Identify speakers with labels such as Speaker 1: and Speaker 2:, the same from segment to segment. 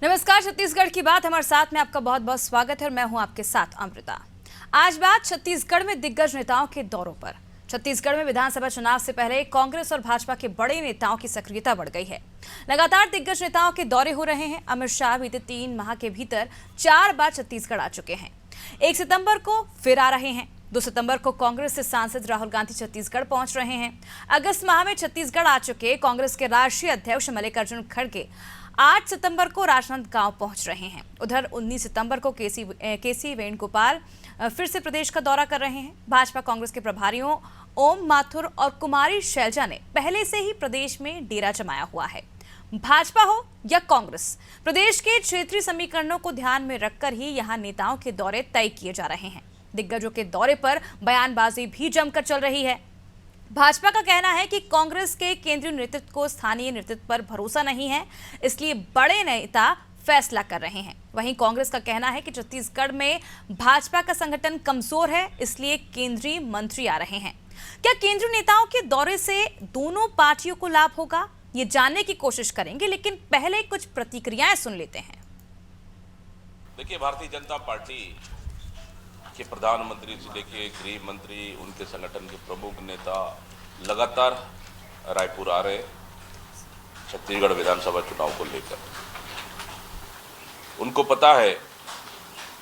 Speaker 1: नमस्कार, छत्तीसगढ़ की बात हमारे साथ में आपका बहुत बहुत स्वागत है और मैं हूं आपके साथ अमृता। आज बात छत्तीसगढ़ में दिग्गज नेताओं के दौरों पर। छत्तीसगढ़ में विधानसभा चुनाव से पहले कांग्रेस और भाजपा के बड़े नेताओं की सक्रियता बढ़ गई है। लगातार दिग्गज नेताओं के दौरे हो रहे हैं। अमित शाह बीते 3 माह के भीतर 4 बार छत्तीसगढ़ आ चुके हैं। 1 सितंबर को फिर आ रहे हैं। 2 सितंबर को कांग्रेस से सांसद राहुल गांधी छत्तीसगढ़ पहुंच रहे हैं। अगस्त माह में छत्तीसगढ़ आ चुके कांग्रेस के राष्ट्रीय अध्यक्ष मल्लिकार्जुन खड़गे 8 सितंबर को राजनांदगांव पहुंच रहे हैं। उधर 19 सितंबर को केसी वेणुगोपाल फिर से प्रदेश का दौरा कर रहे हैं। भाजपा कांग्रेस के प्रभारियों ओम माथुर और कुमारी शैलजा ने पहले से ही प्रदेश में डेरा जमाया हुआ है। भाजपा हो या कांग्रेस, प्रदेश के क्षेत्रीय समीकरणों को ध्यान में रखकर ही यहां नेताओं के दौरे तय किए जा रहे हैं। दिग्गजों के दौरे पर बयानबाजी भी जमकर चल रही है। भाजपा का कहना है कि कांग्रेस के केंद्रीय नेतृत्व को स्थानीय नेतृत्व पर भरोसा नहीं है, इसलिए बड़े नेता फैसला कर रहे हैं। वहीं कांग्रेस का कहना है कि छत्तीसगढ़ में भाजपा का संगठन कमजोर है, इसलिए केंद्रीय मंत्री आ रहे हैं। क्या केंद्रीय नेताओं के दौरे से दोनों पार्टियों को लाभ होगा, ये जानने की कोशिश करेंगे, लेकिन पहले कुछ प्रतिक्रियाएं सुन लेते हैं।
Speaker 2: देखिए, भारतीय जनता पार्टी के प्रधानमंत्री से लेके गृह मंत्री, उनके संगठन के प्रमुख नेता लगातार रायपुर आ रहे छत्तीसगढ़ विधानसभा चुनाव को लेकर। उनको पता है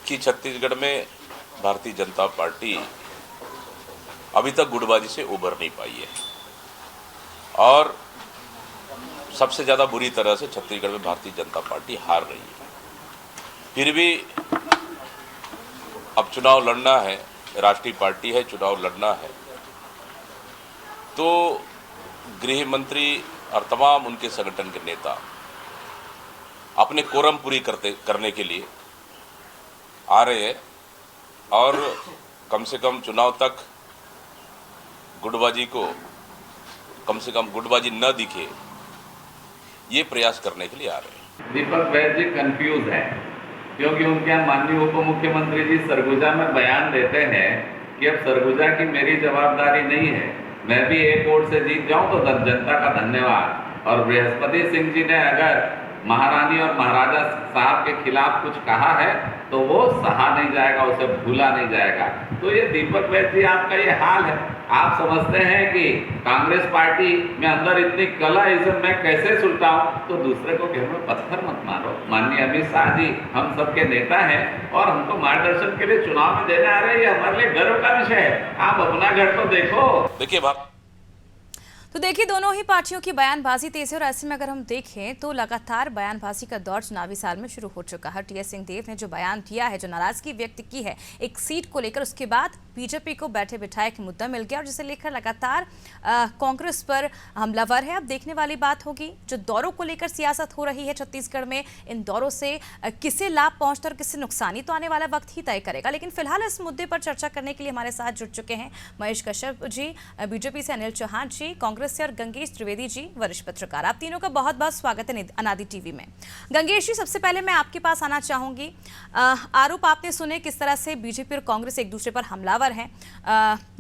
Speaker 2: कि छत्तीसगढ़ में भारतीय जनता पार्टी अभी तक गुटबाजी से उबर नहीं पाई है और सबसे ज़्यादा बुरी तरह से छत्तीसगढ़ में भारतीय जनता पार्टी हार रही है। फिर भी अब चुनाव लड़ना है, राष्ट्रीय पार्टी है, चुनाव लड़ना है, तो गृह मंत्री और तमाम उनके संगठन के नेता अपने कोरम पूरी करने के लिए आ रहे हैं और कम से कम चुनाव तक गुटबाजी को कम से कम गुटबाजी न दिखे, ये प्रयास करने के लिए आ रहे हैं।
Speaker 3: दीपक वैद्य जी कंफ्यूज है क्योंकि उनके यहाँ माननीय उप मुख्यमंत्री जी सरगुजा में बयान देते हैं कि अब सरगुजा की मेरी जवाबदारी नहीं है, मैं भी एक वोट से जीत जाऊं तो जनता का धन्यवाद। और बृहस्पति सिंह जी ने अगर महारानी और महाराजा साहब के खिलाफ कुछ कहा है तो वो सहा नहीं जाएगा, उसे भूला नहीं जाएगा। तो ये दीपक वैद्य जी आपका ये हाल है। आप समझते हैं कि कांग्रेस पार्टी में अंदर इतनी कला है, इसे मैं कैसे सुलटाऊं, तो दूसरे को घर में पत्थर मत मारो। माननीय अमित शाह जी हम सबके नेता हैं और हमको मार्गदर्शन के लिए चुनाव में देने आ रहे हैं, ये हमारे लिए गर्व का विषय है। आप अपना घर तो देखो।
Speaker 1: तो देखिए, दोनों ही पार्टियों की बयानबाजी तेज है और ऐसे में अगर हम देखें तो लगातार बयानबाजी का दौर चुनावी साल में शुरू हो चुका है। टीएस सिंहदेव ने जो बयान दिया है, जो नाराजगी व्यक्त की है एक सीट को लेकर, उसके बाद बीजेपी को बैठे बिठाए एक मुद्दा मिल गया और जिसे लेकर लगातार कांग्रेस पर हमलावर है। अब देखने वाली बात होगी, जो दौरों को लेकर सियासत हो रही है छत्तीसगढ़ में, इन दौरों से किसे लाभ पहुंचता और किसे नुकसानी, तो आने वाला वक्त ही तय करेगा। लेकिन फिलहाल इस मुद्दे पर चर्चा करने के लिए हमारे साथ जुड़ चुके हैं महेश कश्यप जी बीजेपी से, अनिल चौहान जी कांग्रेस से और गंगेश त्रिवेदी जी वरिष्ठ पत्रकार। आप तीनों का बहुत बहुत स्वागत है अनादि टीवी में। गंगेश जी, सबसे पहले मैं आपके पास आना चाहूंगी। आरोप आपने सुने किस तरह से बीजेपी और कांग्रेस एक दूसरे पर हमलावर हैं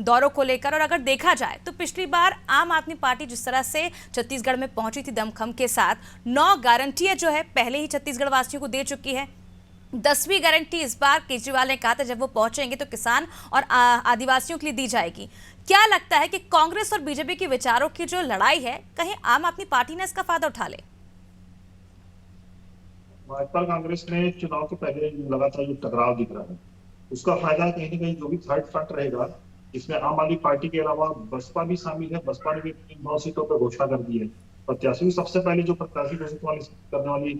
Speaker 1: दौरों को लेकर, और अगर देखा जाए तो पिछली बार आम आदमी पार्टी जिस तरह से छत्तीसगढ़ में पहुंची थी दमखम के साथ, 9 गारंटियां जो है पहले ही छत्तीसगढ़ वासियों को दे चुकी है। 10वीं गारंटी इस बार केजरीवाल ने कहा था जब वो पहुंचेंगे तो किसान और आदिवासियों के लिए दी जाएगी। क्या लगता है कि कांग्रेस और बीजेपी के विचारों की जो लड़ाई है, कहीं आम आदमी पार्टी ने इसका फायदा उठा ले?
Speaker 4: भाजपा कांग्रेस में चुनाव के पहले लगातार जो टकराव दिख रहा है, उसका फायदा कहीं ना कहीं जो भी थर्ड फ्रंट रहेगा, जिसमें आम आदमी पार्टी के अलावा बसपा भी शामिल है। बसपा ने भी 9 सीटों पर घोषणा कर दी है प्रत्याशी। सबसे पहले जो प्रत्याशी घोषित करने वाली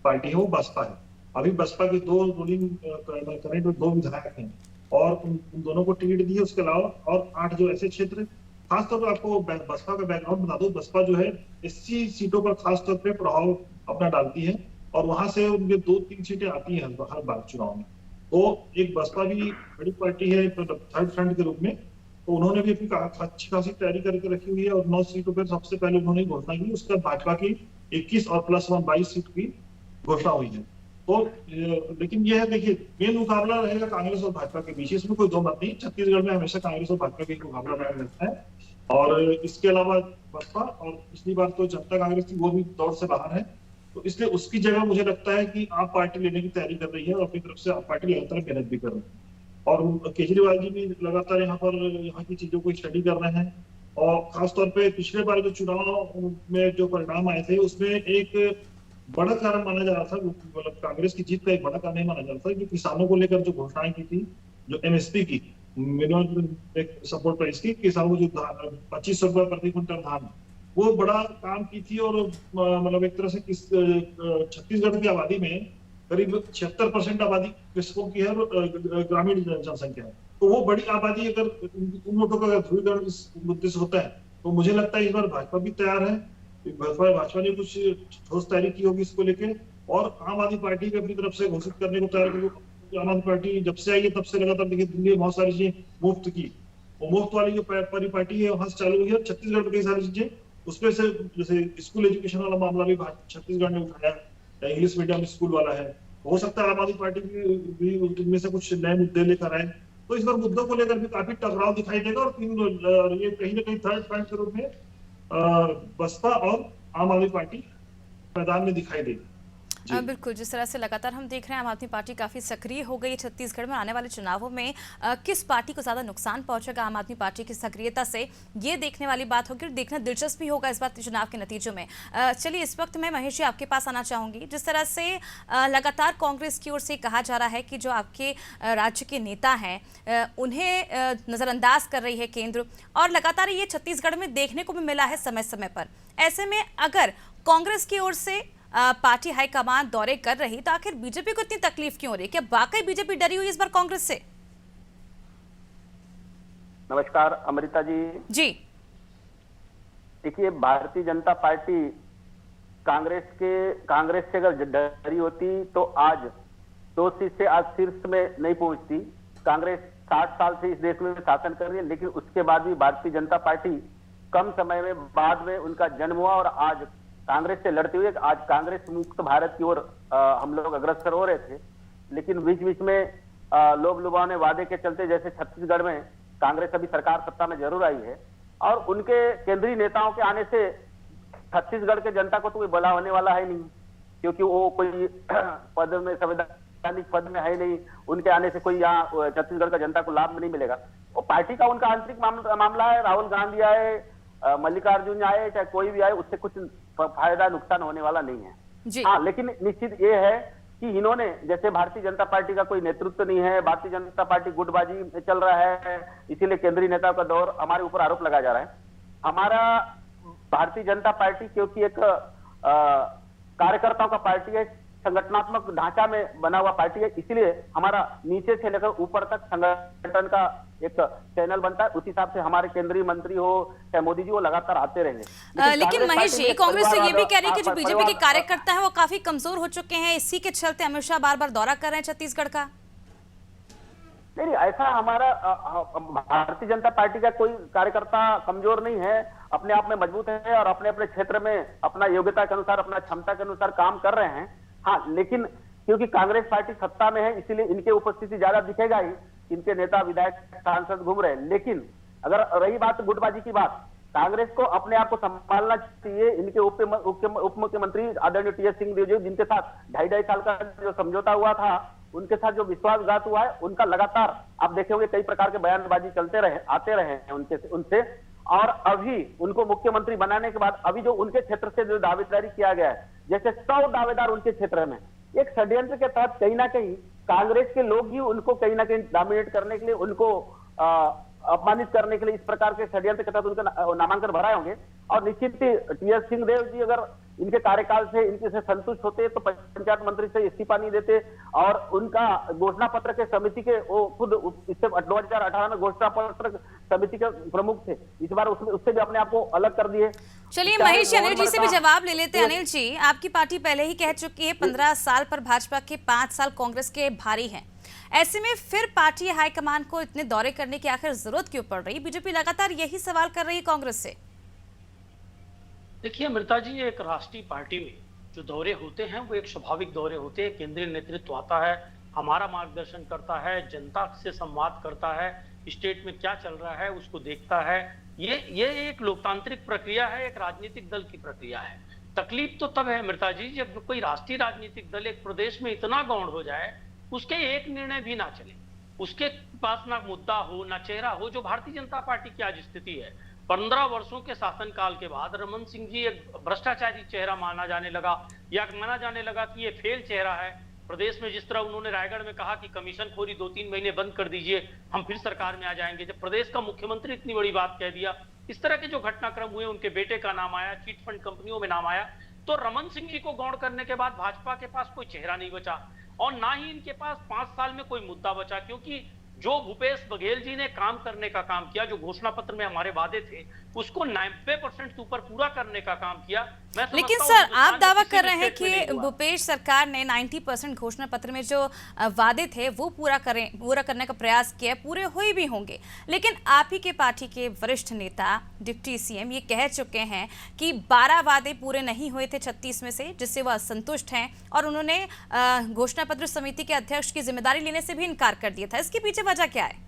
Speaker 4: पार्टी है वो बसपा है। अभी बसपा के 2 रूलिंग करंट में 2 विधायक हैं और उन दोनों को टिकट दी है। उसके अलावा और 8 जो ऐसे क्षेत्र, खासतौर पर आपको बसपा का बैकग्राउंड बता दो, बसपा जो है 80 सीटों पर खासतौर पर प्रभाव अपना डालती है और वहां से उनके 2-3 सीटें आती हैं हर बार चुनाव में। तो एक बसपा भी बड़ी पार्टी है थर्ड फ्रंट के रूप में, तो उन्होंने भी अपनी अच्छी खासी तैयारी करके रखी हुई है और 9 सीटों पर सबसे पहले उन्होंने घोषणा की। उसके बाद भाजपा की 21 और +1 22 सीट की घोषणा हुई है। तो लेकिन यह है, देखिए, मेन मुकाबला रहेगा कांग्रेस और भाजपा के बीच, इसमें कोई दो मत नहीं। छत्तीसगढ़ में हमेशा कांग्रेस और भाजपा का मुकाबला बना रहता है और इसके अलावा बसपा, और पिछली बार तो जनता कांग्रेस थी वो भी दौड़ से बाहर है। तो इसलिए उसकी जगह मुझे लगता है कि आप पार्टी लेने की तैयारी कर रही है और अपनी तरफ से आप पार्टी लगातार मेहनत भी कर रही है। और केजरीवाल जी भी लगातार यहाँ की चीजों को स्टडी कर रहे हैं। और खासतौर पे पिछले बार जो चुनाव में जो परिणाम आए थे उसमें एक बड़ा कारण माना जा रहा था, मतलब कांग्रेस की जीत का एक बड़ा कारण नहीं माना जा रहा था कि किसानों को लेकर जो घोषणाएं की थी, जो एमएसपी की मिनिमम सपोर्ट प्राइस की, किसानों को जो 2500 रुपए प्रति क्विंटल धान, वो बड़ा काम की थी। और मतलब एक तरह से छत्तीसगढ़ की आबादी में करीब 76% आबादी कृषकों की है और ग्रामीण जनसंख्या है। तो वो बड़ी आबादी अगर उन वोटों का ध्रुवीकरण इस मुद्दे से होता है तो मुझे लगता है इस बार भाजपा भी तैयार है। भाजपा ने कुछ ठोस तैयारी की होगी इसको लेके, और आम आदमी पार्टी भी अपनी तरफ से घोषित करने को तैयार है। आम आदमी पार्टी जब से आई है तब से लगातार देखिए दिल्ली में बहुत सारी चीजें मुफ्त की, वो मुफ्त वाली जो पार्टी है वहां से चालू हुई है। छत्तीसगढ़ में कई सारी चीजें उसमें से, जैसे स्कूल एजुकेशन वाला मामला भी छत्तीसगढ़ ने उठाया, इंग्लिश मीडियम स्कूल वाला है। हो सकता है आम आदमी पार्टी भी उनमें से कुछ नए मुद्दे लेकर आए। तो इस बार मुद्दों को लेकर भी काफी टकराव दिखाई देगा और ये कहीं ना कहीं थर्ड पॉइंट के रूप में बसपा और आम आदमी पार्टी मैदान में दिखाई देगी।
Speaker 1: बिल्कुल, जिस तरह से लगातार हम देख रहे हैं आम आदमी पार्टी काफी सक्रिय हो गई छत्तीसगढ़ में। आने वाले चुनावों में किस पार्टी को ज्यादा नुकसान पहुंचेगा आम आदमी पार्टी की सक्रियता से, ये देखने वाली बात होगी और देखना दिलचस्प भी होगा इस बार चुनाव के नतीजों में। चलिए, इस वक्त मैं महेश जी आपके पास आना चाहूंगी। जिस तरह से लगातार कांग्रेस की ओर से कहा जा रहा है कि जो आपके राज्य के नेता हैं उन्हें नजरअंदाज कर रही है केंद्र, और लगातार ये छत्तीसगढ़ में देखने को भी मिला है समय समय पर। ऐसे में अगर कांग्रेस की ओर से पार्टी हाईकमान दौरे कर रही तो आखिर बीजेपी को इतनी तकलीफ क्यों हो रही है? क्या वाकई बीजेपी डरी हुई इस बार कांग्रेस से?
Speaker 5: नमस्कार अमृता जी।
Speaker 1: जी
Speaker 5: देखिए, भारतीय जनता पार्टी कांग्रेस से अगर डरी होती तो आज 2 सीट से आज शीर्ष में नहीं पहुंचती। कांग्रेस 60 साल से इस देश में शासन कर रही है, लेकिन उसके बाद भी भारतीय जनता पार्टी कम समय में बाद में उनका जन्म हुआ और आज कांग्रेस से लड़ते हुए आज कांग्रेस मुक्त भारत की ओर हम लोग अग्रसर हो रहे थे। लेकिन बीच बीच में लोभ लुभावने वादे के चलते, जैसे छत्तीसगढ़ में कांग्रेस अभी सरकार सत्ता में जरूर आई है और उनके केंद्रीय नेताओं के आने से छत्तीसगढ़ के जनता को तो कोई भला होने वाला है नहीं, क्योंकि वो कोई पद में, संवैधानिक पद में है नहीं। उनके आने से कोई यहाँ छत्तीसगढ़ का जनता को लाभ नहीं मिलेगा। वो पार्टी का उनका आंतरिक मामला है। राहुल गांधी आए, मल्लिकार्जुन आए, चाहे कोई भी आए, उससे कुछ फायदा नुकसान होने वाला नहीं है। हाँ, लेकिन निश्चित ये है कि इन्होंने, जैसे भारतीय जनता पार्टी का कोई नेतृत्व नहीं है, भारतीय जनता पार्टी गुटबाजी में चल रहा है, इसीलिए केंद्रीय नेताओं का दौर हमारे ऊपर आरोप लगाया जा रहा है। हमारा भारतीय जनता पार्टी क्योंकि एक कार्यकर्ताओं का पार्टी है, संगठनात्मक ढांचा में बना हुआ पार्टी है, इसलिए हमारा नीचे से लेकर ऊपर तक संगठन का एक चैनल बनता है। उस हिसाब से हमारे केंद्रीय मंत्री हो चाहे मोदी जी, वो लगातार आते रहेंगे।
Speaker 1: लेकिन महेश जी, कांग्रेस तो ये भी कह रही है कि जो बीजेपी के कार्यकर्ता है वो काफी कमजोर हो चुके हैं, इसी के चलते अमित शाह बार बार दौरा कर रहे हैं छत्तीसगढ़ का।
Speaker 5: नहीं, ऐसा हमारा भारतीय जनता पार्टी का कोई कार्यकर्ता कमजोर नहीं है, अपने आप में मजबूत है और अपने अपने क्षेत्र में अपना योग्यता के अनुसार, अपना क्षमता के अनुसार काम कर रहे हैं। हाँ, लेकिन क्योंकि कांग्रेस पार्टी सत्ता में है, इसीलिए इनके उपस्थिति ज्यादा दिखेगा ही, इनके नेता विधायक सांसद घूम रहे हैं। लेकिन अगर रही बात गुटबाजी की बात, कांग्रेस को अपने आप को संभालना चाहिए। इनके उप मुख्यमंत्री आदरणीय टीएस सिंहदेव, जिनके साथ 2.5 साल का जो समझौता हुआ था, उनके साथ जो विश्वासघात हुआ है, उनका लगातार आप देखे होंगे कई प्रकार के बयानबाजी आते रहे हैं उनसे। और अभी उनको मुख्यमंत्री बनाने के बाद अभी जो उनके क्षेत्र से जो दावेदारी किया गया है, जैसे 100 दावेदार उनके क्षेत्र में, एक षड्यंत्र के तहत कहीं ना कहीं कांग्रेस के लोग ही उनको कहीं ना कहीं डोमिनेट करने के लिए, उनको अपमानित करने के लिए इस प्रकार के षड्यंत्र के तहत उनका नामांकन भराए होंगे। और निश्चित ही टीएस सिंहदेव जी अगर इनके कार्यकाल से इनके से संतुष्ट होते तो पंचायत मंत्री से इस्तीफा नहीं देते और उनका घोषणा पत्र के समिति के, वो खुद इससे 2018 में घोषणा पत्र समिति के प्रमुख थे, इस बार उससे भी अपने आप को अलग कर दिए।
Speaker 1: चलिए महेश जी, अनिल जी से भी जवाब ले लेते हैं। अनिल जी, आपकी पार्टी पहले ही कह चुकी है 15 साल पर भाजपा के 5 साल कांग्रेस के भारी हैं। ऐसे में फिर पार्टी हाईकमान को इतने दौरे करने की आखिर जरूरत क्यों पड़ रही? बीजेपी लगातार यही सवाल कर रही है कांग्रेस से।
Speaker 6: देखिए अमृता जी, एक राष्ट्रीय पार्टी में जो दौरे होते हैं वो एक स्वाभाविक दौरे होते हैं। केंद्रीय नेतृत्व आता है, हमारा मार्गदर्शन करता है, जनता से संवाद करता है, स्टेट में क्या चल रहा है उसको देखता है। ये एक लोकतांत्रिक प्रक्रिया है, एक राजनीतिक दल की प्रक्रिया है। तकलीफ तो तब है अमृता जी जब कोई राष्ट्रीय राजनीतिक दल एक प्रदेश में इतना गौण हो जाए, उसके एक निर्णय भी ना चले, उसके पास ना मुद्दा हो ना चेहरा हो, जो भारतीय जनता पार्टी की आज स्थिति है। 15 वर्षों के शासनकाल के बाद रमन सिंह जी एक भ्रष्टाचारी चेहरा माना जाने लगा, या माना जाने लगा कि ये फेल चेहरा है। प्रदेश में जिस तरह उन्होंने रायगढ़ में कहा कि कमीशन खोरी 2-3 महीने बंद कर दीजिए, हम फिर सरकार में आ जाएंगे, जब प्रदेश का मुख्यमंत्री इतनी बड़ी बात कह दिया, इस तरह के जो घटनाक्रम हुए, उनके बेटे का नाम आया, चिट फंड कंपनियों में नाम आया, तो रमन सिंह जी को गौण करने के बाद भाजपा के पास कोई चेहरा नहीं बचा और ना ही इनके पास 5 साल में कोई मुद्दा बचा, क्योंकि जो भूपेश बघेल जी ने काम करने का काम किया, जो घोषणा पत्र में हमारे वादे थे, उसको 90% से ऊपर पूरा करने का काम किया।
Speaker 1: लेकिन सर, आप दावा कर रहे हैं कि भूपेश सरकार ने 90% घोषणा पत्र में जो वादे थे वो पूरा करने का प्रयास किया, पूरे हुए भी होंगे, लेकिन आप ही के पार्टी के वरिष्ठ नेता डिप्टी सीएम ये कह चुके हैं कि 12 वादे पूरे नहीं हुए थे 36 में से, जिससे वह असंतुष्ट हैं और उन्होंने घोषणा पत्र समिति के अध्यक्ष की जिम्मेदारी लेने से भी इनकार कर दिया था। इसके पीछे वजह क्या है?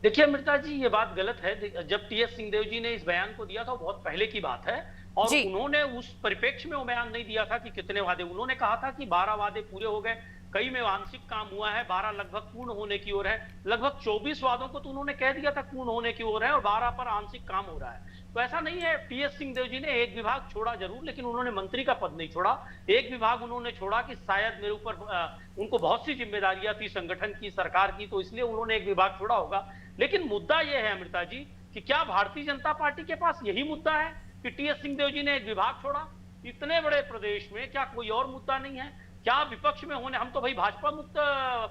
Speaker 6: देखिए अमृता जी, ये बात गलत है। जब टीएस सिंहदेव जी ने इस बयान को दिया था, वो बहुत पहले की बात है और उन्होंने उस परिप्रेक्ष्य में वो बयान नहीं दिया था कि कितने वादे। उन्होंने कहा था कि 12 वादे पूरे हो गए, कई में आंशिक काम हुआ है, 12 लगभग पूर्ण होने की ओर है। लगभग 24 वादों को तो उन्होंने कह दिया था पूर्ण होने की ओर है और 12 पर आंशिक काम हो रहा है। तो ऐसा नहीं है। टीएस सिंहदेव जी ने एक विभाग छोड़ा जरूर, लेकिन उन्होंने मंत्री का पद नहीं छोड़ा। एक विभाग उन्होंने छोड़ा कि शायद मेरे ऊपर उनको बहुत सी जिम्मेदारियां थी संगठन की, सरकार की, तो इसलिए उन्होंने एक विभाग छोड़ा होगा। लेकिन मुद्दा यह है अमृता जी कि क्या भारतीय जनता पार्टी के पास यही मुद्दा है कि टीएस सिंहदेव जी ने एक विभाग छोड़ा? इतने बड़े प्रदेश में क्या कोई और मुद्दा नहीं है? क्या विपक्ष में होने, हम तो भाई भाजपा मुक्त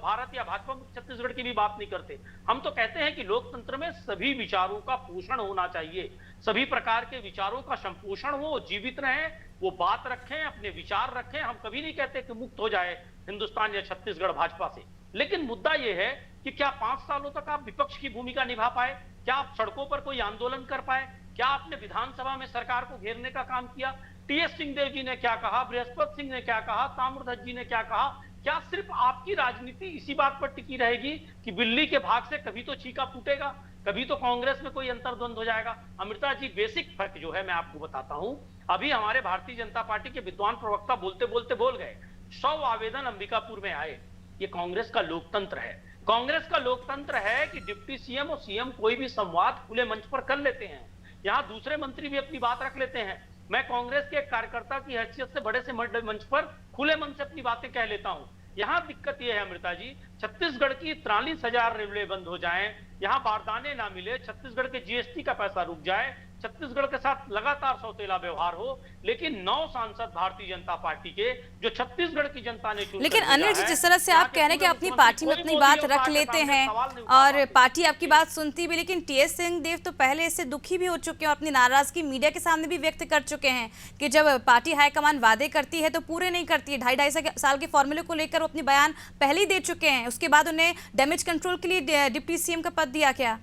Speaker 6: भारत या भाजपा मुक्त छत्तीसगढ़ की भी बात नहीं करते। हम तो कहते हैं कि लोकतंत्र में सभी विचारों का पोषण होना चाहिए, सभी प्रकार के विचारों का संपोषण हो, जीवित रहे, वो बात रखें, अपने विचार रखें। हम कभी नहीं कहते कि मुक्त हो जाए हिंदुस्तान या छत्तीसगढ़ भाजपा से, लेकिन मुद्दा यह है कि क्या 5 सालों तक आप विपक्ष की भूमिका निभा पाए? क्या आप सड़कों पर कोई आंदोलन कर पाए? क्या आपने विधानसभा में सरकार को घेरने का काम किया? टीएस सिंहदेव जी ने क्या कहा, बृहस्पति सिंह ने क्या कहा, ताम्रध्वज जी ने क्या कहा? क्या सिर्फ आपकी राजनीति इसी बात पर टिकी रहेगी कि बिल्ली के भाग से कभी तो चीका फूटेगा, कभी तो कांग्रेस में कोई अंतर्द्वंद हो जाएगा? अमृता जी, बेसिक फर्क जो है मैं आपको बताता हूं। अभी हमारे भारतीय जनता पार्टी के विद्वान प्रवक्ता बोलते बोलते बोल गए, 100 आवेदन अंबिकापुर में आए। ये कांग्रेस का लोकतंत्र है। कांग्रेस का लोकतंत्र है कि डिप्टी सीएम और सीएम कोई भी संवाद खुले मंच पर कर लेते हैं। यहां दूसरे मंत्री भी अपनी बात रख लेते हैं। मैं कांग्रेस के एक कार्यकर्ता की हैसियत से बड़े से मंच पर खुले मन से अपनी बातें कह लेता हूं। यहां दिक्कत यह है अमृता जी, छत्तीसगढ़ की 43,000 रेलवे बंद हो जाएं, यहां बारदाने ना मिले, छत्तीसगढ़ के जीएसटी का पैसा रुक जाए, छत्तीसगढ़ के साथ लगातार सौतेला व्यवहार हो, लेकिन 9 सांसद भारतीय जनता पार्टी के जो छत्तीसगढ़ की जनता ने चुन,
Speaker 1: लेकिन अनिल जी, जिस तरह से आप कह रहे हैं कि अपनी पार्टी में अपनी बात रख लेते हैं और पार्टी आपकी बात सुनती भी, लेकिन टीएस सिंहदेव तो पहले इससे दुखी भी हो चुके हैं, अपनी नाराजगी मीडिया के सामने भी व्यक्त कर चुके हैं कि जब पार्टी हाईकमान वादे करती है तो पूरे नहीं करती है। 2.5 साल के फॉर्मूले को लेकर वो अपनी बयान पहले ही दे चुके हैं। उसके बाद उन्हें डैमेज कंट्रोल के लिए डिप्टी सीएम का पद दिया क्या?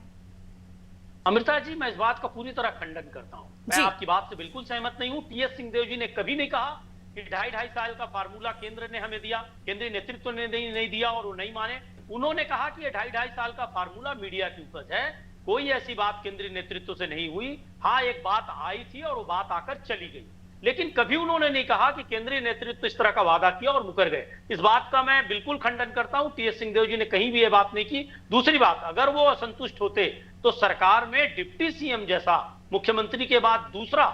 Speaker 6: अमृता जी, मैं इस बात का पूरी तरह खंडन करता हूं। मैं आपकी बात से बिल्कुल सहमत नहीं हूं। टीएस सिंहदेव जी ने कभी नहीं कहा कि 2.5 साल का फार्मूला केंद्र ने हमें दिया, केंद्रीय नेतृत्व ने नहीं दिया और वो नहीं माने। उन्होंने कहा कि ये 2.5 साल का फार्मूला मीडिया की उपज है, कोई ऐसी बात केंद्रीय नेतृत्व से नहीं हुई। हाँ, एक बात आई थी और वो बात आकर चली गई, लेकिन कभी उन्होंने नहीं कहा कि केंद्रीय नेतृत्व इस तरह का वादा किया और मुकर गए। इस बात का मैं बिल्कुल खंडन करता हूं। टीएस सिंहदेव जी ने कहीं भी ये बात नहीं की। दूसरी बात, अगर वो असंतुष्ट होते तो सरकार में डिप्टी सीएम जैसा मुख्यमंत्री के बाद दूसरा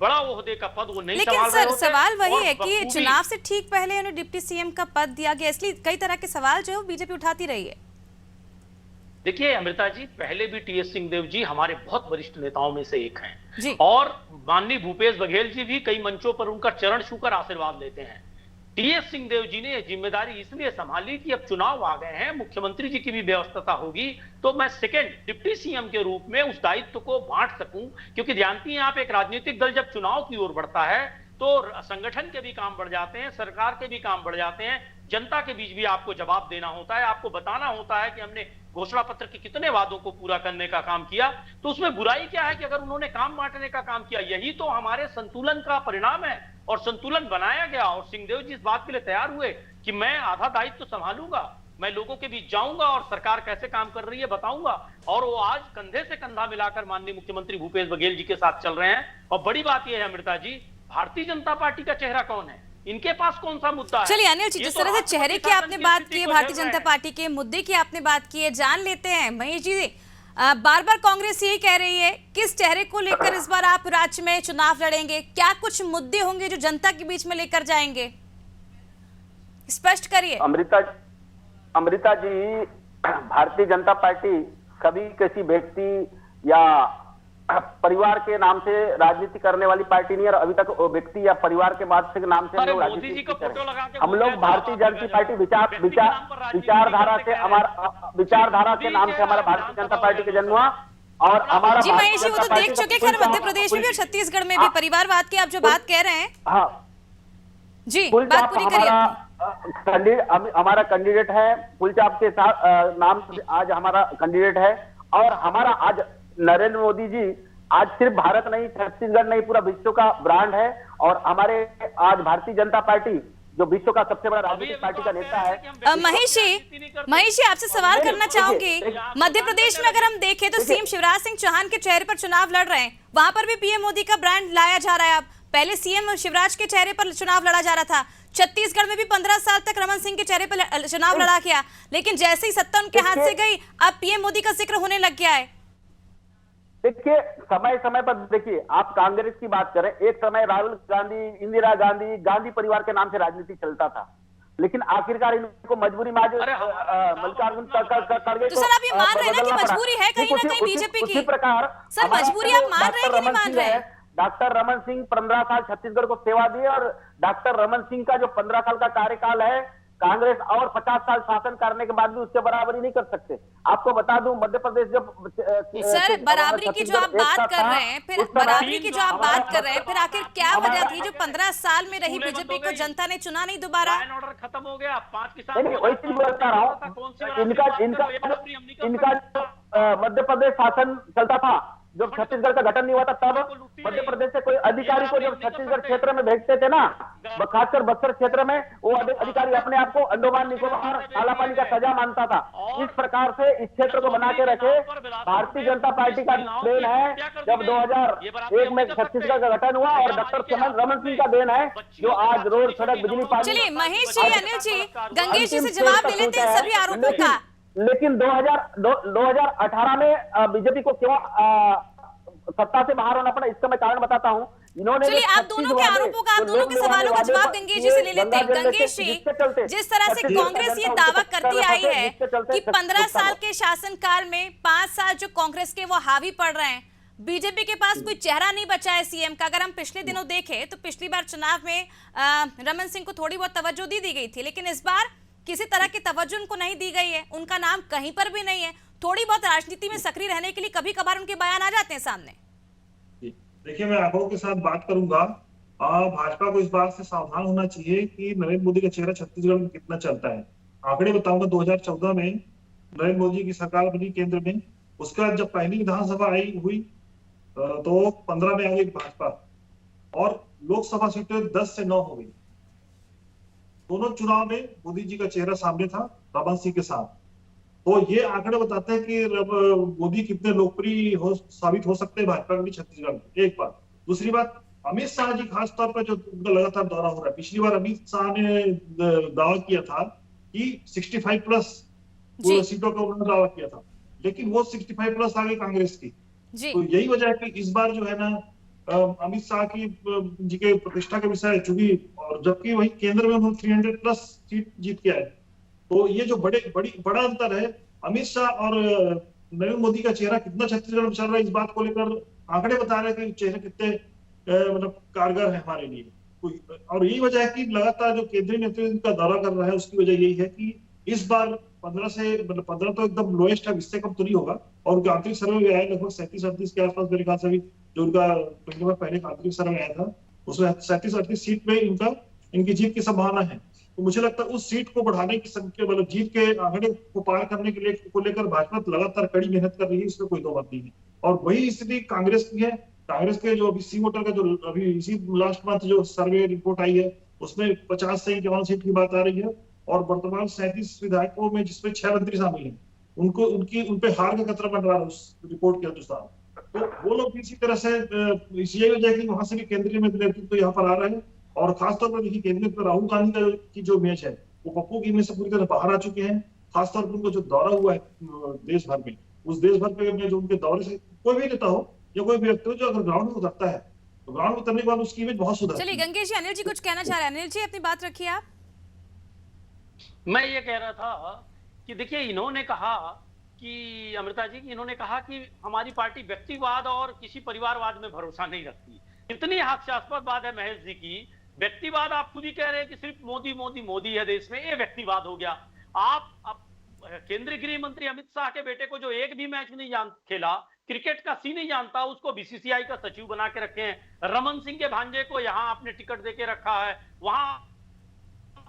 Speaker 6: बड़ा ओहदे का पद वो नहीं संभाल रहे होते।
Speaker 1: लेकिन सर, सवाल वही है कि चुनाव से ठीक पहले उन्हें डिप्टी सीएम का पद दिया गया, इसलिए कई तरह के सवाल जो है बीजेपी उठाती रही है।
Speaker 6: देखिए अमृता जी, पहले भी टीएस सिंहदेव जी हमारे बहुत वरिष्ठ नेताओं में से एक हैं और माननीय भूपेश बघेल जी भी कई मंचों पर उनका चरण छूकर आशीर्वाद लेते हैं। टीएस सिंहदेव जी ने जिम्मेदारी इसलिए संभाली कि अब चुनाव आ गए हैं, मुख्यमंत्री जी की भी व्यवस्था होगी, तो मैं सेकंड डिप्टी सीएम के रूप में उस दायित्व को बांट सकूं। क्योंकि जानती हैं आप, एक राजनीतिक दल जब चुनाव की ओर बढ़ता है तो संगठन के भी काम बढ़ जाते हैं, सरकार के भी काम बढ़ जाते हैं, जनता के बीच भी आपको जवाब देना होता है, आपको बताना होता है कि हमने घोषणा पत्र के कितने वादों को पूरा करने का काम किया। तो उसमें बुराई क्या है कि अगर उन्होंने काम बांटने का काम किया, यही तो हमारे संतुलन का परिणाम है और संतुलन बनाया गया। और सिंहदेव जी इस बात के लिए तैयार हुए कि मैं आधा दायित्व संभालूंगा, मैं लोगों के बीच जाऊंगा और सरकार कैसे काम कर रही है बताऊंगा। और वो आज कंधे से कंधा मिलाकर माननीय मुख्यमंत्री भूपेश बघेल जी के साथ चल रहे हैं। और बड़ी बात यह है अमृता जी भारतीय जनता पार्टी का चेहरा कौन है, इनके पास कौन सा मुद्दा है?
Speaker 1: चलिए अनिल जी, जिस तरह से चेहरे की आपने बात की है, भारतीय जनता पार्टी के मुद्दे की आपने बात की है, जान लेते हैं महेश जी, बार बार कांग्रेस यही कह रही है, किस चेहरे को लेकर इस बार आप राज्य में चुनाव लड़ेंगे? क्या कुछ मुद्दे होंगे जो जनता के बीच में लेकर जाएंगे? स्पष्ट करिए।
Speaker 5: अमृता जी, भारतीय जनता पार्टी कभी किसी व्यक्ति या परिवार के नाम से राजनीति करने वाली पार्टी नहीं है, और अभी तक व्यक्ति या परिवार के बाद से नाम से हम लोग राजनीति हम लोग भारतीय जनता पार्टी विचारधारा के नाम से हमारा भारतीय जनता पार्टी का जन्म हुआ। और हमारा
Speaker 1: जी महेश जी, वो तो देख चुके, खैर मध्य प्रदेश में भी और छत्तीसगढ़ में भी परिवारवाद की आप जो बात कह रहे हैं,
Speaker 5: हाँ
Speaker 1: जी बात पूरी करिए।
Speaker 5: हमारा कैंडिडेट है, फुलचाप के साथ नाम आज हमारा कैंडिडेट है, और हमारा आज नरेंद्र मोदी जी आज सिर्फ भारत नहीं, छत्तीसगढ़ नहीं, पूरा विश्व का ब्रांड है। और हमारे आज भारतीय जनता पार्टी जो विश्व का सबसे बड़ा राजनीतिक पार्टी का नेता है।
Speaker 1: महेश जी आपसे सवाल करना चाहूंगी, मध्य प्रदेश में अगर हम देखें तो सीएम शिवराज सिंह चौहान के चेहरे पर चुनाव लड़ रहे हैं, वहां पर भी पीएम मोदी का ब्रांड लाया जा रहा है। अब पहले सीएम शिवराज के चेहरे पर चुनाव लड़ा जा रहा था, छत्तीसगढ़ में भी 15 साल तक रमन सिंह के चेहरे पर चुनाव लड़ा गया, लेकिन जैसे ही सत्ता उनके हाथ से गई, अब पीएम मोदी का जिक्र होने लग गया है।
Speaker 5: देखिए, समय समय पर देखिए, आप कांग्रेस की बात करें, एक समय राहुल गांधी, इंदिरा गांधी, गांधी परिवार के नाम से राजनीति चलता था, लेकिन आखिरकार इनको मजबूरी में मल्लिकार्जुन खड़गे।
Speaker 1: तो सर आप ये मान रहे हैं ना कि मजबूरी है कहीं ना कहीं बीजेपी की?
Speaker 5: उसी प्रकार
Speaker 1: सर मजबूरी आप मान रहे हैं कि नहीं मान रहे हैं?
Speaker 5: डॉक्टर रमन सिंह 15 साल छत्तीसगढ़ को सेवा दी, और डॉक्टर रमन सिंह का जो 15 साल का कार्यकाल है, कांग्रेस और 50 साल शासन करने के बाद भी उससे बराबरी नहीं कर सकते। आपको बता दूं, मध्य प्रदेश जब
Speaker 1: सर बराबरी की जो आप बात कर रहे हैं, फिर बराबरी की जो आप बात कर रहे हैं, फिर आखिर क्या वजह थी जो 15 साल में रही बीजेपी को जनता ने चुना नहीं दोबारा?
Speaker 6: ऑर्डर खत्म हो गया, 5 किसान
Speaker 5: वही चीज बता रहा हूँ, इनका मध्य प्रदेश शासन चलता था, जब छत्तीसगढ़ का गठन नहीं हुआ था, तब मध्य प्रदेश से कोई अधिकारी को जब छत्तीसगढ़ क्षेत्र में भेजते थे ना, खासकर बस्तर क्षेत्र में, वो अधिकारी अपने आप को अंडमान निकोबार काला पानी का सजा मानता था। इस प्रकार से इस क्षेत्र को बना के रखे भारतीय जनता पार्टी का देन है। जब 2001 में छत्तीसगढ़ का गठन हुआ, और डॉक्टर रमन सिंह का देन है जो आज रोड, सड़क, बिजली, पानी।
Speaker 1: चलिए महेश जी, अनिल जी, गंगेश जी से जवाब ले लेते हैं सभी आरोपों का।
Speaker 5: लेकिन 2018 में बीजेपी को क्यों सत्ता से बाहर होना पड़ा, इसका मैं कारण बताता हूँ। इन्होंने
Speaker 1: चलिए आप दोनों के आरोपों का, आप दोनों के सवालों का जवाब गंगेश जी से ले लेते हैं। गंगेश जी, जिस तरह से कांग्रेस ये दावा करती आई है कि 15 साल के शासनकाल में 5 साल जो कांग्रेस के वो हावी पड़ रहे हैं, बीजेपी के पास कोई चेहरा नहीं बचा है सीएम का। अगर हम पिछले दिनों देखें तो पिछली बार चुनाव में रमन सिंह को थोड़ी बहुत तवज्जो दी गई थी, लेकिन इस बार किसी तरह की तवज्जो उनको नहीं दी गई है, उनका नाम कहीं पर भी नहीं है। थोड़ी बहुत राजनीति में सक्रिय रहने के लिए कभी कभार उनके बयान आ जाते हैं सामने।
Speaker 4: देखिए, मैं आंकड़ों के साथ बात करूंगा। भाजपा को इस बात से सावधान होना चाहिए कि नरेंद्र मोदी का चेहरा छत्तीसगढ़ में कितना चलता है। आंकड़े बताऊंगा, 2014 में नरेंद्र मोदी की सरकार बनी केंद्र में, उसके बाद जब पहली विधानसभा हुई तो 15 में आ गई भाजपा, और लोकसभा सीटें 10 से 9 हो गई। दोनों चुनाव में मोदी जी का चेहरा सामने था रमन सिंह के साथ। तो ये आंकड़े बताते हैं कि मोदी कितने लोकप्रिय साबित हो सकते हैं भाजपा के लिए छत्तीसगढ़ में। एक बात। दूसरी बात, अमित शाह जी खास तौर पर जो उनका लगातार दौरा हो रहा है, पिछली बार अमित शाह ने दावा किया था कि 65 प्लस सीटों का उन्होंने दावा किया था, लेकिन वो 65 प्लस आ गई कांग्रेस की। तो यही वजह है कि इस बार जो है ना अमित शाह की जी के प्रतिष्ठा के विषय है, चूंकि और जबकि वही केंद्र में उन्होंने 300 प्लस सीट जीत के आए। तो ये जो बड़ा अंतर है, अमित शाह और नरेंद्र मोदी का चेहरा कितना छत्तीसगढ़ में चल रहा है, इस बात को लेकर आंकड़े बता रहे हैं कि चेहरे कितने मतलब कारगर है हमारे लिए। और यही वजह है कि लगातार जो केंद्रीय नेतृत्व का दौरा कर रहा है, उसकी वजह यही है कि इस बार 15 तो एकदम लोएस्ट है, इससे कम तो नहीं होगा। और उनका आंतरिक सर्वे भी आया लगभग 37-38 के आसपास, मेरे ख्याल से भी जो उनका पहले आंतरिक सर्वे आया था उसमें 37-38 सीट में इनकी जीत की संभावना है। तो मुझे लगता है उस सीट को बढ़ाने की मतलब जीत के आंकड़े को पार करने के लिए को लेकर भाजपा लगातार कड़ी मेहनत कर रही है, इसमें कोई दो बात नहीं है। और वही स्थिति कांग्रेस की है। कांग्रेस के जो अभी सी वोटर का जो अभी इसी लास्ट मंथ जो सर्वे रिपोर्ट आई है, उसमें 50 से 51 सीट की बात आ रही है, और वर्तमान 37 विधायकों में जिसमें 6 मंत्री शामिल हैं, उन पे हार का खतरा बन रहा है उस रिपोर्ट के अनुसार। तो वो लोग भी इसी तरह से यही वजह है कि वहां से भी केंद्रीय नेतृत्व तो यहाँ पर आ रहे हैं। और खासतौर पर देखिए केंद्रीय पर राहुल गांधी की जो इमेज है वो पप्पू की इमेज से पूरी तरह बाहर आ चुके हैं। खासतौर पर उनको जो दौरा हुआ है देश भर में, उस देश भर में जो उनके दौरे से कोई भी नेता हो या कोई व्यक्ति हो जो अगर ग्राउंड में उतरता है तो ग्राउंड में उतरने के बाद उसकी इमेज बहुत सुधरती है।
Speaker 1: चलिए गंगेश जी, अनिल जी कुछ कहना चाह रहे हैं। अनिल जी अपनी बात रखिए आप।
Speaker 6: मैं ये कह रहा था कि देखिए इन्होंने कहा कि अमृता जी की इन्होंने कहा कि हमारी पार्टी व्यक्तिवाद और किसी परिवारवाद में भरोसा नहीं रखती। इतनी हास्यास्पद बात है महेश जी की। व्यक्तिवाद आप खुद ही कह रहे हैं कि सिर्फ मोदी मोदी मोदी है देश में, ये व्यक्तिवाद हो गया। आप केंद्रीय गृह मंत्री अमित शाह के बेटे को जो एक भी मैच नहीं खेला, क्रिकेट का सी नहीं जानता, उसको बीसीसीआई का सचिव बना के रखे हैं। रमन सिंह के भांजे को यहां आपने टिकट देके रखा है, वहां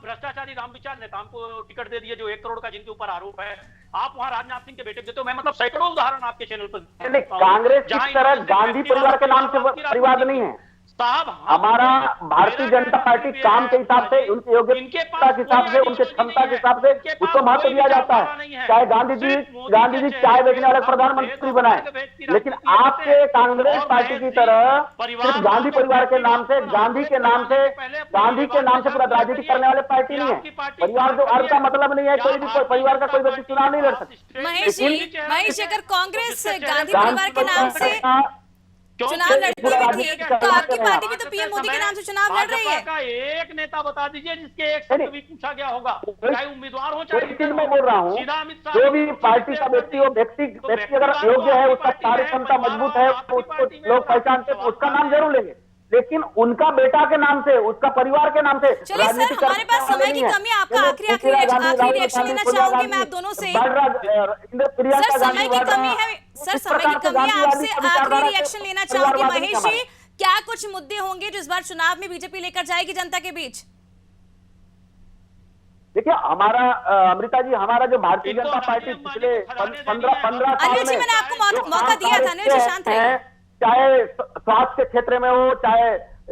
Speaker 6: भ्रष्टाचारी रामविचार नेताओं को टिकट दे दिया जो 1 करोड़ का जिनके ऊपर आरोप है। आप वहां राजनाथ सिंह के बेटे देते हो। मैं मतलब सैकड़ों उदाहरण आपके चैनल पर।
Speaker 7: कांग्रेस की तरह गांधी परिवार के नाम से परिवाद नहीं है
Speaker 6: साहब।
Speaker 7: हमारा भारतीय जनता पार्टी काम के हिसाब से, उनकी योग्यता के हिसाब से, उनके क्षमता के हिसाब से उसको महत्व दिया जाता है। चाहे गांधी जी चाय बेचने वाले प्रधानमंत्री बनाए, लेकिन आपके कांग्रेस पार्टी की तरह सिर्फ गांधी परिवार के नाम से, गांधी के नाम से पूरा राजनीति करने वाले पार्टी नहीं है। परिवार जो अर्थ का मतलब नहीं है, कोई भी परिवार का कोई व्यक्ति चुनाव नहीं लड़ सकता।
Speaker 1: महेश, अगर कांग्रेस गांधी परिवार के नाम से चुनाव लड़ती भी थी तो आपकी पार्टी भी तो पीएम मोदी के नाम से चुनाव लड़ रही है।
Speaker 6: का एक नेता बता दीजिए जिसके एक शब्द भी पूछा गया होगा, चाहे उम्मीदवार हो चाहे।
Speaker 7: मैं बोल रहा हूँ जो भी पार्टी का व्यक्ति हो, व्यक्ति अगर योग्य है, उसका कार्य क्षमता मजबूत है, उसको लोग पहचानते, उसका नाम जरूर लेंगे। लेकिन उनका बेटा के नाम से, उसका परिवार के नाम से।
Speaker 1: चलिए सर, हमारे पास समय की कमी है। आपका आखिरी रिएक्शन लेना चाहूंगी मैं आप दोनों से। सर समय की कमी है, आपसे आखिरी रिएक्शन लेना चाहूंगी। महेश जी, क्या कुछ मुद्दे होंगे जो इस बार चुनाव में बीजेपी लेकर जाएगी जनता के बीच?
Speaker 7: देखिए हमारा अमृता जी, हमारा जो भारतीय जनता पार्टी पिछले 15
Speaker 1: अनिल जी, मैंने आपको मौका दिया था। अनिल जी शांत रहिए।
Speaker 7: चाहे स्वास्थ्य के क्षेत्र में हो, चाहे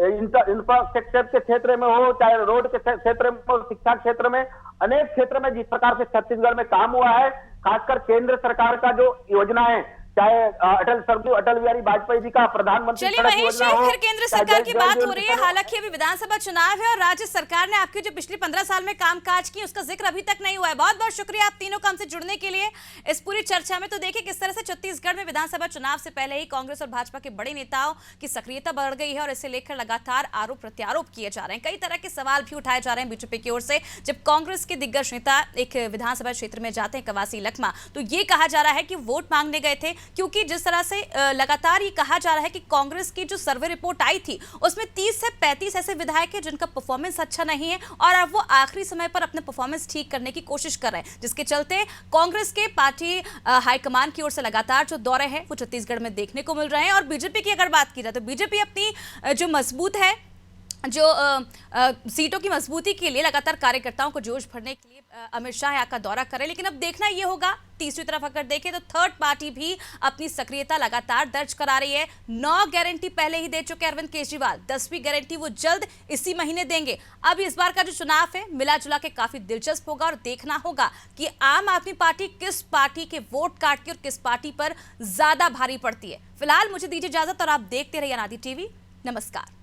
Speaker 7: इंफ्रास्ट्रक्चर के क्षेत्र में हो, चाहे रोड के क्षेत्र में हो, शिक्षा क्षेत्र में, अनेक क्षेत्र में जिस प्रकार से छत्तीसगढ़ में काम हुआ है, खासकर केंद्र सरकार का जो योजना है, चाहे अटल बिहारी वाजपेयी जी का प्रधानमंत्री।
Speaker 1: चलिए महेश जी, फिर केंद्र सरकार की बात हो रही है। हालांकि अभी विधानसभा चुनाव है और राज्य सरकार ने आपकी जो पिछले 15 साल में कामकाज की उसका जिक्र अभी तक नहीं हुआ है। बहुत बहुत शुक्रिया आप तीनों का हमसे जुड़ने के लिए इस पूरी चर्चा में। तो देखिए किस तरह से छत्तीसगढ़ में विधानसभा चुनाव से पहले ही कांग्रेस और भाजपा के बड़े नेताओं की सक्रियता बढ़ गई है और इसे लेकर लगातार आरोप प्रत्यारोप किए जा रहे हैं। कई तरह के सवाल भी उठाए जा रहे हैं बीजेपी की ओर से। जब कांग्रेस के दिग्गज नेता एक विधानसभा क्षेत्र में जाते हैं, कवासी लखमा, तो ये कहा जा रहा है कि वोट मांगने गए थे, क्योंकि जिस तरह से लगातार ये कहा जा रहा है कि कांग्रेस की जो सर्वे रिपोर्ट आई थी उसमें 30 से 35 ऐसे विधायक हैं जिनका परफॉर्मेंस अच्छा नहीं है और अब वो आखिरी समय पर अपने परफॉर्मेंस ठीक करने की कोशिश कर रहे हैं, जिसके चलते कांग्रेस के पार्टी हाईकमान की ओर से लगातार जो दौरे हैं वो छत्तीसगढ़ में देखने को मिल रहे हैं। और बीजेपी की अगर बात की जाए तो बीजेपी अपनी जो मजबूत है, जो सीटों की मजबूती के लिए लगातार कार्यकर्ताओं को जोश भरने के लिए अमित शाह यहाँ का दौरा करें। लेकिन अब देखना ये होगा, तीसरी तरफ अगर देखें तो थर्ड पार्टी भी अपनी सक्रियता लगातार दर्ज करा रही है। 9 गारंटी पहले ही दे चुके अरविंद केजरीवाल, 10वीं गारंटी वो जल्द इसी महीने देंगे। अब इस बार का जो चुनाव है मिला जुला के काफी दिलचस्प होगा और देखना होगा कि आम आदमी पार्टी किस पार्टी के वोट काटती है और किस पार्टी पर ज्यादा भारी पड़ती है। फिलहाल मुझे दीजिए इजाजत और आप देखते रहिए अनादि टीवी। नमस्कार।